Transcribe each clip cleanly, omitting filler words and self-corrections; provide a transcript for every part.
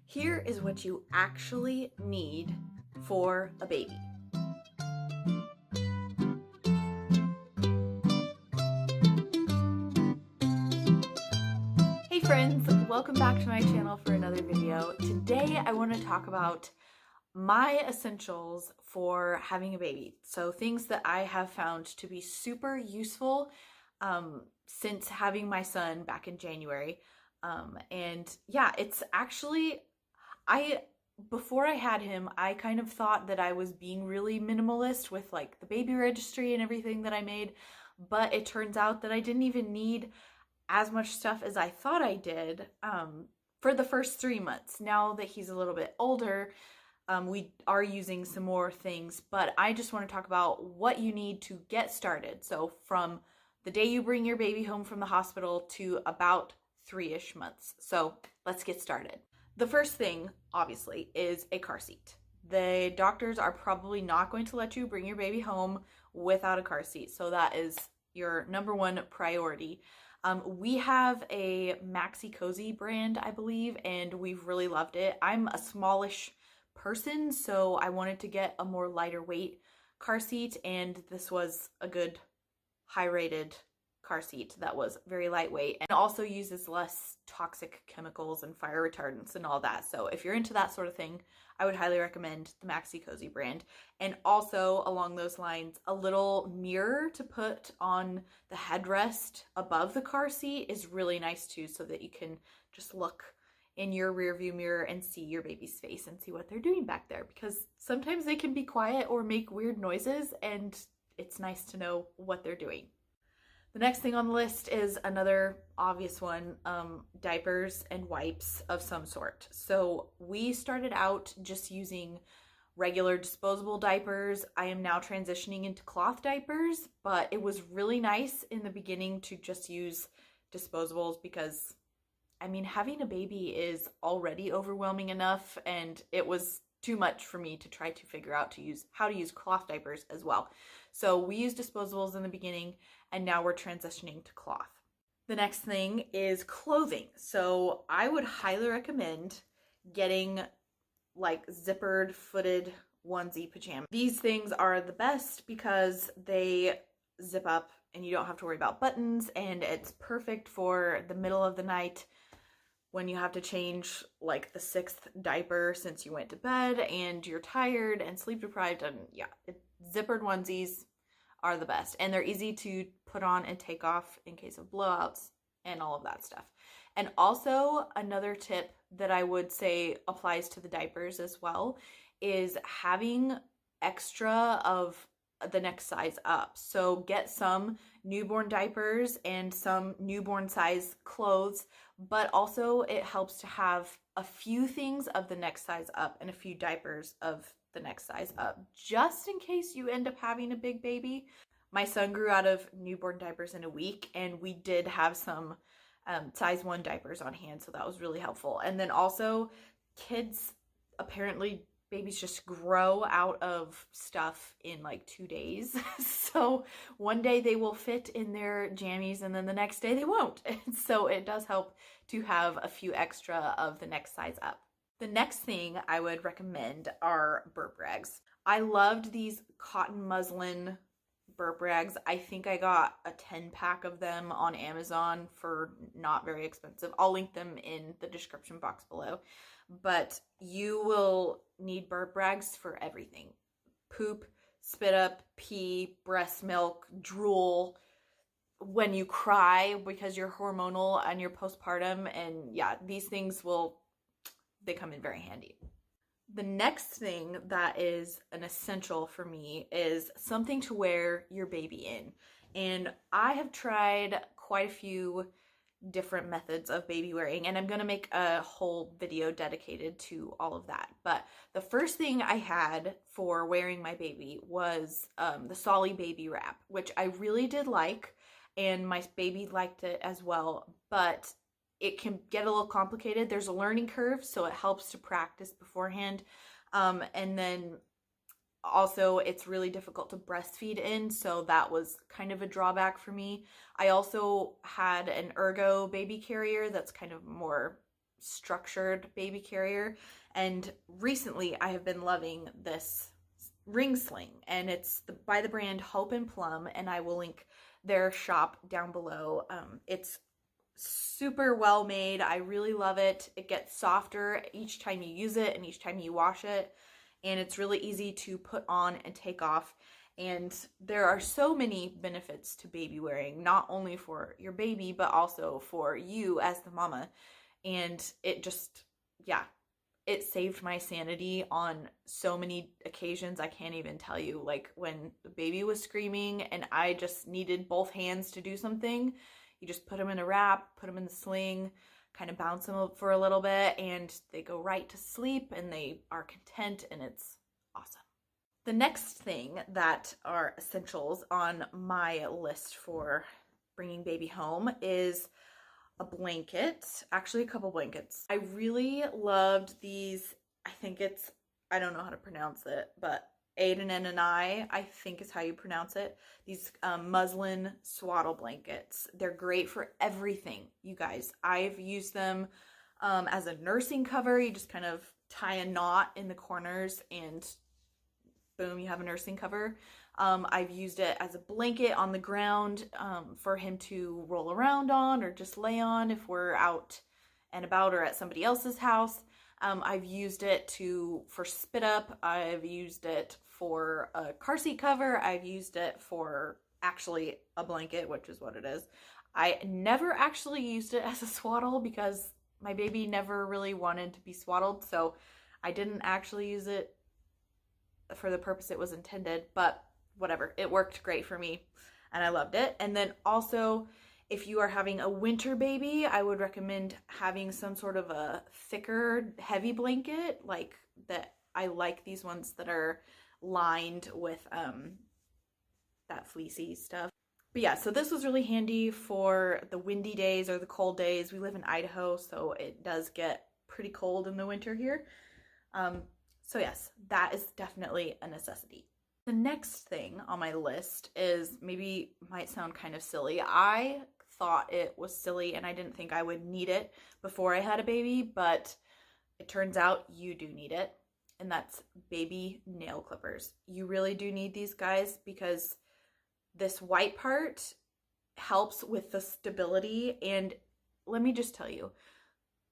Here is what you actually need for a baby. Hey friends, welcome back to my channel for another video. Today I want to talk about my essentials for having a baby. So things that I have found to be super useful since having my son back in January. And yeah, it's actually, before I had him, I kind of thought that I was being really minimalist with like the baby registry and everything that I made, but it turns out that I didn't even need as much stuff as I thought I did for the first 3 months. Now that he's a little bit older, we are using some more things, but I just want to talk about what you need to get started. So from the day you bring your baby home from the hospital to about 3-ish months. So let's get started. The first thing, obviously, is a car seat. The doctors are probably not going to let you bring your baby home without a car seat. So that is your number one priority. We have a Maxi Cozy brand, I believe, and we've really loved it. I'm a smallish person, so I wanted to get a more lighter weight car seat, and this was a good high rated car seat that was very lightweight and also uses less toxic chemicals and fire retardants and all that. So if you're into that sort of thing, I would highly recommend the Maxi Cozy brand. And also along those lines, a little mirror to put on the headrest above the car seat is really nice too, so that you can just look in your rear view mirror and see your baby's face and see what they're doing back there, because sometimes they can be quiet or make weird noises, and it's nice to know what they're doing. The next thing on the list is another obvious one, diapers and wipes of some sort. So we started out just using regular disposable diapers. I am now transitioning into cloth diapers, but it was really nice in the beginning to just use disposables because, I mean, having a baby is already overwhelming enough, and it was too much for me to try to figure out how to use cloth diapers as well. So we used disposables in the beginning, and now we're transitioning to cloth. The next thing is clothing. So I would highly recommend getting like zippered footed onesie pajamas. These things are the best because they zip up and you don't have to worry about buttons, and it's perfect for the middle of the night when you have to change like the 6th diaper since you went to bed and you're tired and sleep deprived. And yeah, zippered onesies are the best, and they're easy to put on and take off in case of blowouts and all of that stuff. And also another tip that I would say applies to the diapers as well is having extra of the next size up. So get some newborn diapers and some newborn size clothes, but also it helps to have a few things of the next size up and a few diapers of the next size up, just in case you end up having a big baby. My son grew out of newborn diapers in a week, and we did have some size 1 diapers on hand, so that was really helpful. And then also kids, apparently babies just grow out of stuff in like 2 days. So one day they will fit in their jammies and then the next day they won't. And so it does help to have a few extra of the next size up. The next thing I would recommend are burp rags. I loved these cotton muslin burp rags. I think I got a 10-pack of them on Amazon for not very expensive. I'll link them in the description box below. But you will need burp rags for everything. Poop, spit up, pee, breast milk, drool, when you cry because you're hormonal and you're postpartum. And yeah, these things they come in very handy. The next thing that is an essential for me is something to wear your baby in. And I have tried quite a few different methods of baby wearing, and I'm going to make a whole video dedicated to all of that. But the first thing I had for wearing my baby was the Solly baby wrap, which I really did like, and my baby liked it as well, but it can get a little complicated. There's a learning curve, so it helps to practice beforehand. And then also it's really difficult to breastfeed in, so that was kind of a drawback for me. I also had an Ergo baby carrier that's kind of more structured baby carrier. And recently I have been loving this ring sling, and it's by the brand Hope and Plum, and I will link their shop down below. It's super well made. I really love it. It gets softer each time you use it and each time you wash it, and it's really easy to put on and take off. And there are so many benefits to baby wearing, not only for your baby, but also for you as the mama. And it just, yeah, it saved my sanity on so many occasions. I can't even tell you, like when the baby was screaming and I just needed both hands to do something, you just put them in a wrap, put them in the sling, kind of bounce them up for a little bit, and they go right to sleep and they are content, and it's awesome. The next thing that are essentials on my list for bringing baby home is a blanket, actually a couple blankets. I really loved these. I don't know how to pronounce it, but Aiden and I think is how you pronounce it. These muslin swaddle blankets. They're great for everything, you guys. I've used them as a nursing cover. You just kind of tie a knot in the corners and boom, you have a nursing cover. I've used it as a blanket on the ground for him to roll around on or just lay on if we're out and about or at somebody else's house. I've used it for spit up. I've used it for a car seat cover. I've used it for actually a blanket, which is what it is. I never actually used it as a swaddle because my baby never really wanted to be swaddled, so I didn't actually use it for the purpose it was intended, but whatever, it worked great for me and I loved it. And then also, if you are having a winter baby, I would recommend having some sort of a thicker, heavy blanket like that. I like these ones that are lined with that fleecy stuff. But yeah, so this was really handy for the windy days or the cold days. We live in Idaho, so it does get pretty cold in the winter here. So yes, that is definitely a necessity. The next thing on my list is, maybe might sound kind of silly. I thought it was silly and I didn't think I would need it before I had a baby, but it turns out you do need it. And that's baby nail clippers. You really do need these, guys, because this white part helps with the stability. And let me just tell you,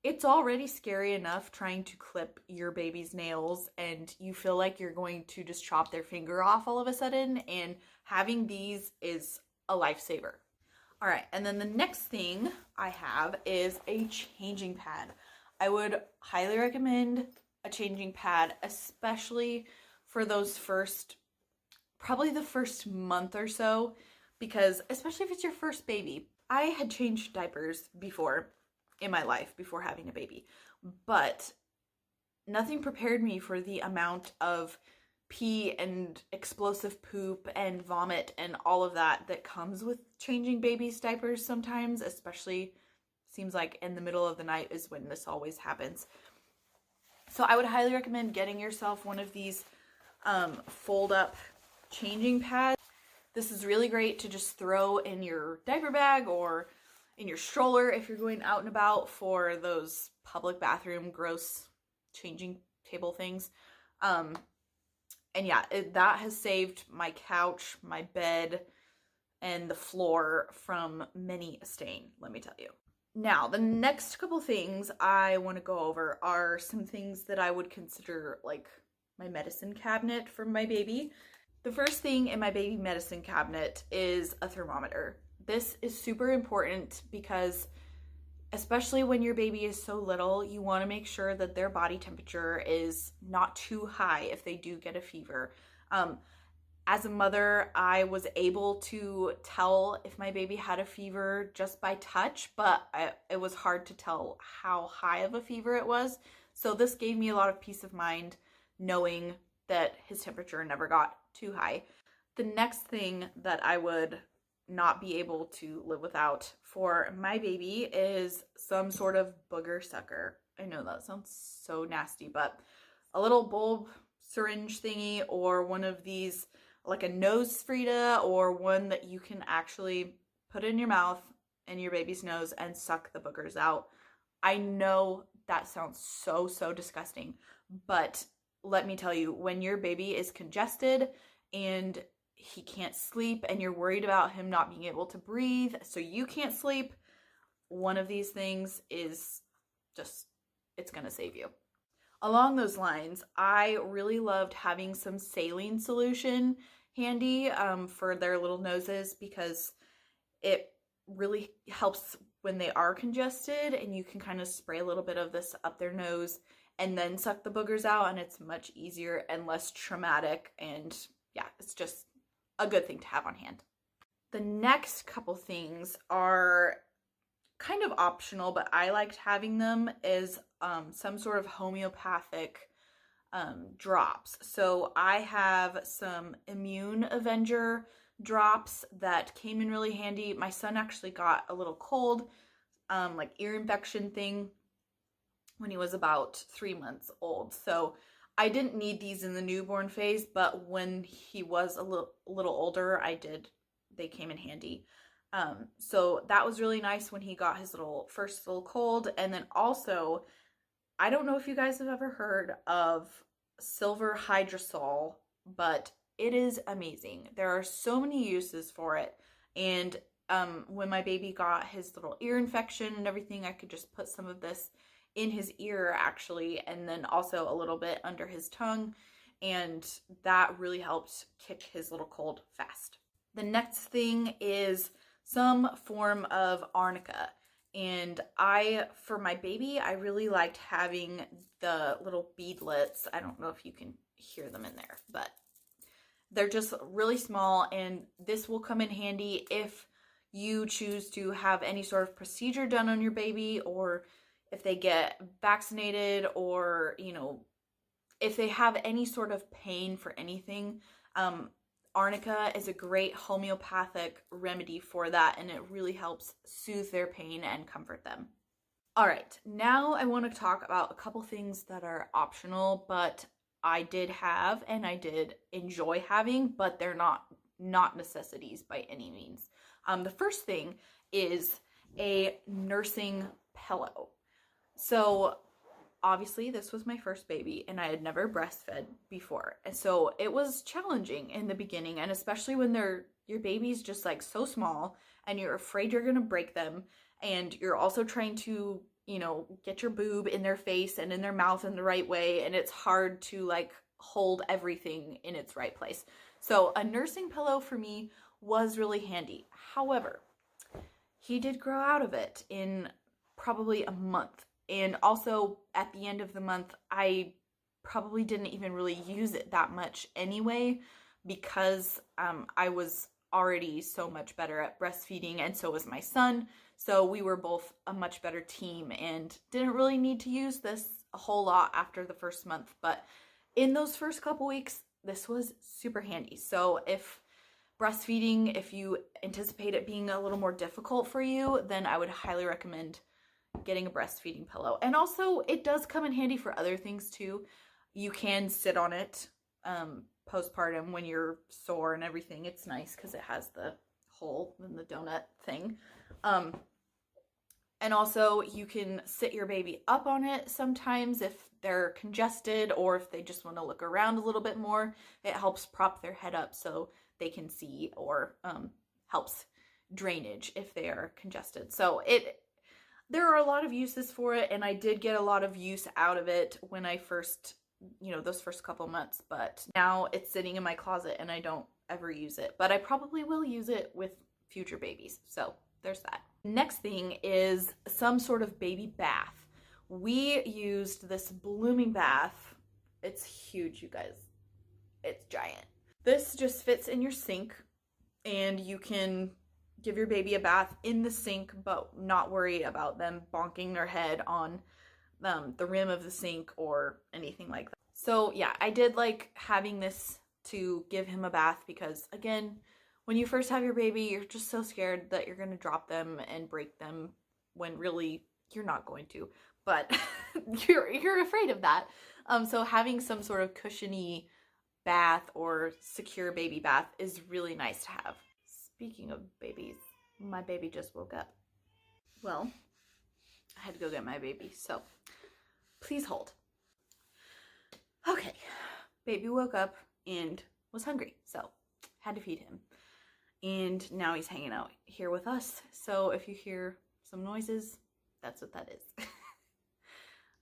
it's already scary enough trying to clip your baby's nails and you feel like you're going to just chop their finger off all of a sudden, and having these is a lifesaver. All right, and then the next thing I have is a changing pad. I would highly recommend a changing pad, especially for those probably the first month or so, because especially if it's your first baby. I had changed diapers before in my life before having a baby, but nothing prepared me for the amount of pee and explosive poop and vomit and all of that comes with changing babies' diapers sometimes, especially seems like in the middle of the night is when this always happens. So I would highly recommend getting yourself one of these fold up changing pads. This is really great to just throw in your diaper bag or in your stroller if you're going out and about for those public bathroom gross changing table things. And yeah, that has saved my couch, my bed, and the floor from many a stain, let me tell you. Now, the next couple things I want to go over are some things that I would consider like my medicine cabinet for my baby. The first thing in my baby medicine cabinet is a thermometer. This is super important because especially when your baby is so little, you want to make sure that their body temperature is not too high if they do get a fever. As a mother, I was able to tell if my baby had a fever just by touch, but it was hard to tell how high of a fever it was. So this gave me a lot of peace of mind knowing that his temperature never got too high. The next thing that I would not be able to live without for my baby is some sort of booger sucker. I know that sounds so nasty, but a little bulb syringe thingy, or one of these, like a nose Frida, or one that you can actually put in your mouth and your baby's nose and suck the boogers out. I know that sounds so, so disgusting. But let me tell you, when your baby is congested and he can't sleep and you're worried about him not being able to breathe, so you can't sleep, one of these things is just, it's gonna save you. Along those lines, I really loved having some saline solution handy for their little noses, because it really helps when they are congested, and you can kind of spray a little bit of this up their nose and then suck the boogers out, and it's much easier and less traumatic, and yeah, it's just a good thing to have on hand. The next couple things are kind of optional, but I liked having them, is some sort of homeopathic drops. So I have some Immune Avenger drops that came in really handy. My son actually got a little cold, like ear infection thing, when he was about 3 months old. So I didn't need these in the newborn phase, but when he was a little older, they came in handy. So that was really nice when he got his first little cold. And then also, I don't know if you guys have ever heard of silver hydrosol, but it is amazing. There are so many uses for it. And when my baby got his little ear infection and everything, I could just put some of this in his ear actually, and then also a little bit under his tongue. And that really helped kick his little cold fast. The next thing is some form of arnica. And for my baby, I really liked having the little beadlets. I don't know if you can hear them in there, but they're just really small, and this will come in handy if you choose to have any sort of procedure done on your baby, or if they get vaccinated, or, you know, if they have any sort of pain for anything. Arnica is a great homeopathic remedy for that, and it really helps soothe their pain and comfort them. All right, now I want to talk about a couple things that are optional, but I did have and I did enjoy having, but they're not necessities by any means. The first thing is a nursing pillow. So obviously this was my first baby and I had never breastfed before. And so it was challenging in the beginning, and especially when your baby's just like so small and you're afraid you're going to break them, and you're also trying to, you know, get your boob in their face and in their mouth in the right way, and it's hard to like hold everything in its right place. So a nursing pillow for me was really handy. However, he did grow out of it in probably a month. And also at the end of the month, I probably didn't even really use it that much anyway, because I was already so much better at breastfeeding, and so was my son. So we were both a much better team and didn't really need to use this a whole lot after the first month. But in those first couple weeks, this was super handy. So if breastfeeding, if you anticipate it being a little more difficult for you, then I would highly recommend getting a breastfeeding pillow. And also it does come in handy for other things too. You can sit on it postpartum when you're sore and everything. It's nice because it has the hole in the donut thing. And also you can sit your baby up on it sometimes if they're congested, or if they just want to look around a little bit more. It helps prop their head up so they can see, or helps drainage if they are congested. So there are a lot of uses for it, and I did get a lot of use out of it when I first, those first couple months, but now it's sitting in my closet and I don't ever use it, but I probably will use it with future babies. So there's that. Next thing is some sort of baby bath. We used this blooming bath. It's huge, you guys. It's giant. This just fits in your sink, and you can give your baby a bath in the sink, but not worry about them bonking their head on the rim of the sink or anything like that. So yeah, I did like having this to give him a bath, because again, when you first have your baby, you're just so scared that you're going to drop them and break them, when really you're not going to, but you're afraid of that. So having some sort of cushiony bath or secure baby bath is really nice to have. Speaking of babies, my baby just woke up. Well, I had to go get my baby. So Please hold. Okay, baby woke up and was hungry, so had to feed him. And now he's hanging out here with us. So if you hear some noises, that's what that is.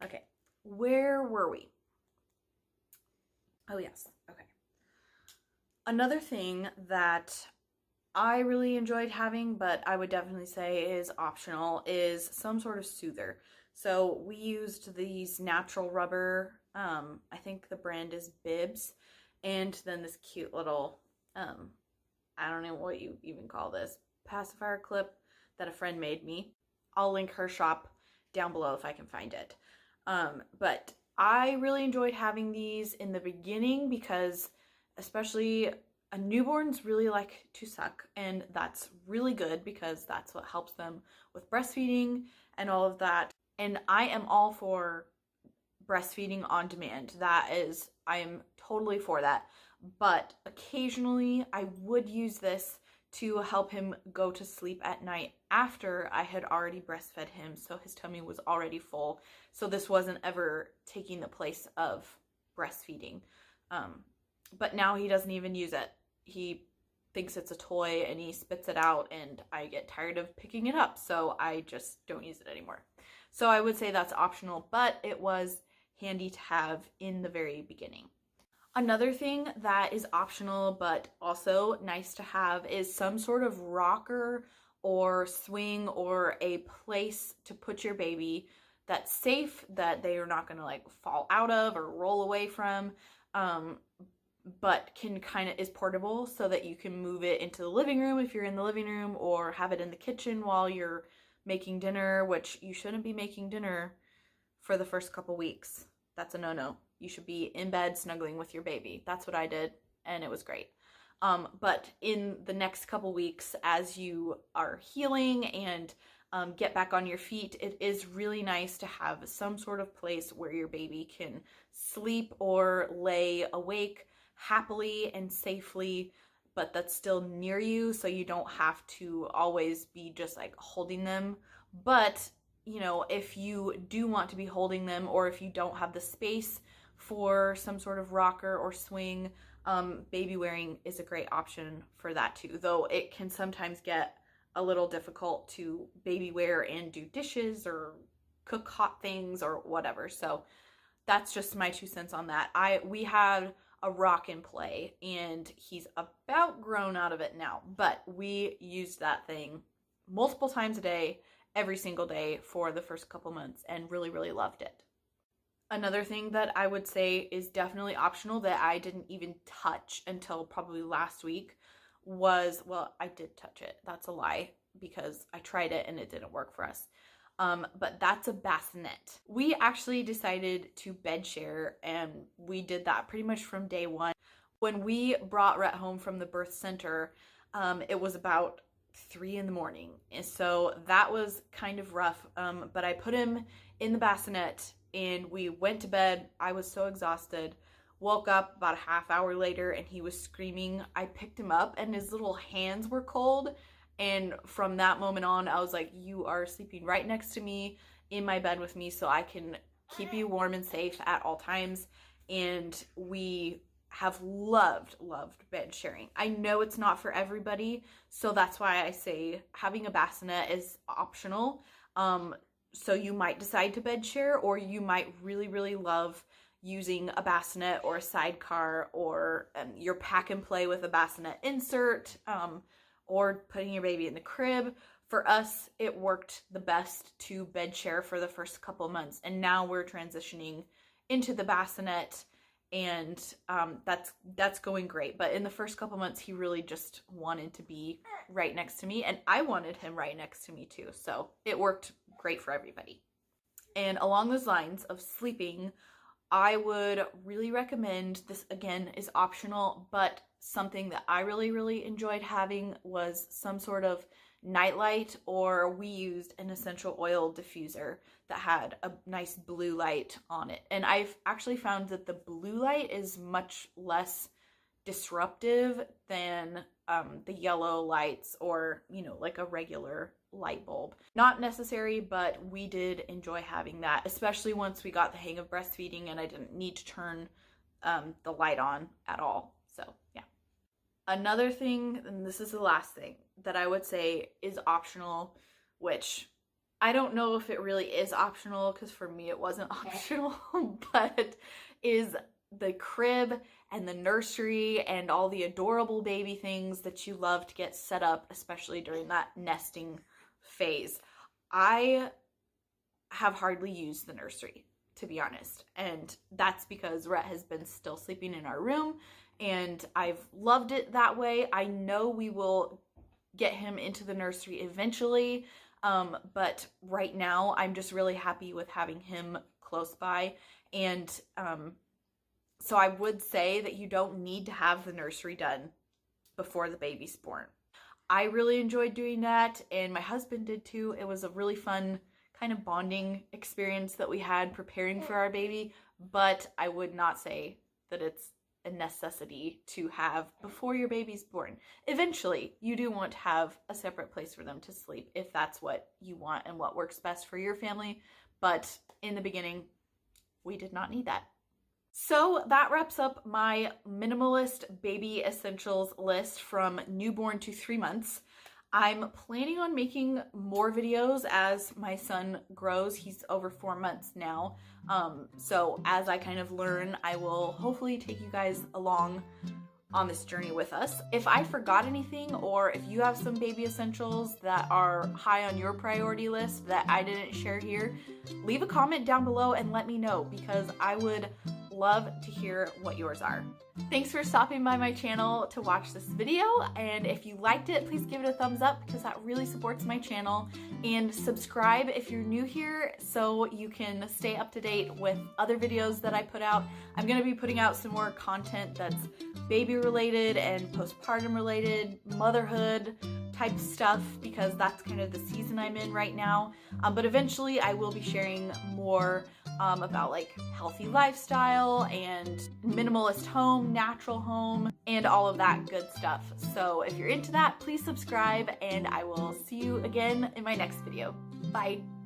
Okay, where were we? Oh yes, okay. Another thing that I really enjoyed having, but I would definitely say is optional, is some sort of soother. So we used these natural rubber, I think the brand is Bibs, and then this cute little, I don't know what you even call this, pacifier clip that a friend made me. I'll link her shop down below if I can find it. But I really enjoyed having these in the beginning because especially newborns really like to suck, and that's really good because that's what helps them with breastfeeding and all of that. And I am all for breastfeeding on demand. I am totally for that. But occasionally I would use this to help him go to sleep at night after I had already breastfed him, so his tummy was already full. So this wasn't ever taking the place of breastfeeding. But now he doesn't even use it. He thinks it's a toy and he spits it out, and I get tired of picking it up, so I just don't use it anymore. So I would say that's optional, but it was handy to have in the very beginning. Another thing that is optional but also nice to have is some sort of rocker or swing or a place to put your baby that's safe, that they are not going to like fall out of or roll away from, but is portable, so that you can move it into the living room if you're in the living room, or have it in the kitchen while you're making dinner, which you shouldn't be making dinner for the first couple weeks. That's a no-no. You should be in bed snuggling with your baby. That's what I did, and it was great. But in the next couple weeks, as you are healing and get back on your feet, it is really nice to have some sort of place where your baby can sleep or lay awake happily and safely, but that's still near you, so you don't have to always be just like holding them. But you know, if you do want to be holding them, or if you don't have the space for some sort of rocker or swing, baby wearing is a great option for that too, though it can sometimes get a little difficult to baby wear and do dishes or cook hot things or whatever. So that's just my 2 cents on that. We had a rock in play, and he's about grown out of it now, but we used that thing multiple times a day, every single day for the first couple months, and really, really loved it. Another thing that I would say is definitely optional that I didn't even touch until probably last week was, well, I did touch it. That's a lie, because I tried it and it didn't work for us. But that's a bassinet. We actually decided to bed share, and we did that pretty much from day one. When we brought Rhett home from the birth center, it was about 3 in the morning, and so that was kind of rough, but I put him in the bassinet and we went to bed. I was so exhausted, woke up about a half hour later and he was screaming. I picked him up and his little hands were cold, and from that moment on I was like, you are sleeping right next to me in my bed with me, so I can keep you warm and safe at all times. And we have loved bed sharing. I know it's not for everybody, so that's why I say having a bassinet is optional. So you might decide to bed share, or you might really love using a bassinet or a sidecar, or your pack and play with a bassinet insert, or putting your baby in the crib. For us, it worked the best to bed share for the first couple of months, and now we're transitioning into the bassinet, and that's going great. But in the first couple months, he really just wanted to be right next to me, and I wanted him right next to me too, so it worked great for everybody. And along those lines of sleeping, I would really recommend, this again is optional, but something that I really enjoyed having was some sort of nightlight, or we used an essential oil diffuser that had a nice blue light on it. And I've actually found that the blue light is much less disruptive than the yellow lights, or, you know, like a regular light bulb. Not necessary, but we did enjoy having that, especially once we got the hang of breastfeeding and I didn't need to turn the light on at all. So yeah. Another thing, and this is the last thing that I would say is optional, which I don't know if it really is optional because for me it wasn't optional, but is the crib and the nursery and all the adorable baby things that you love to get set up, especially during that nesting phase. I have hardly used the nursery, to be honest, and that's because Rhett has been still sleeping in our room and I've loved it that way. I know we will get him into the nursery eventually, but right now I'm just really happy with having him close by. And so I would say that you don't need to have the nursery done before the baby's born. I really enjoyed doing that, and my husband did too. It was a really fun kind of bonding experience that we had preparing for our baby, but I would not say that it's a necessity to have before your baby's born. Eventually, you do want to have a separate place for them to sleep if that's what you want and what works best for your family, but in the beginning, we did not need that. So that wraps up my minimalist baby essentials list from newborn to 3 months. I'm planning on making more videos as my son grows. He's over 4 months now. So as I kind of learn, I will hopefully take you guys along on this journey with us. If I forgot anything, or if you have some baby essentials that are high on your priority list that I didn't share here, leave a comment down below and let me know, because I would love to hear what yours are. Thanks for stopping by my channel to watch this video, and if you liked it, please give it a thumbs up because that really supports my channel, and subscribe if you're new here so you can stay up to date with other videos that I put out. I'm going to be putting out some more content that's baby related and postpartum related, motherhood type stuff, because that's kind of the season I'm in right now. But eventually I will be sharing more about like healthy lifestyle and minimalist home, natural home, and all of that good stuff. So if you're into that, please subscribe, and I will see you again in my next video. Bye.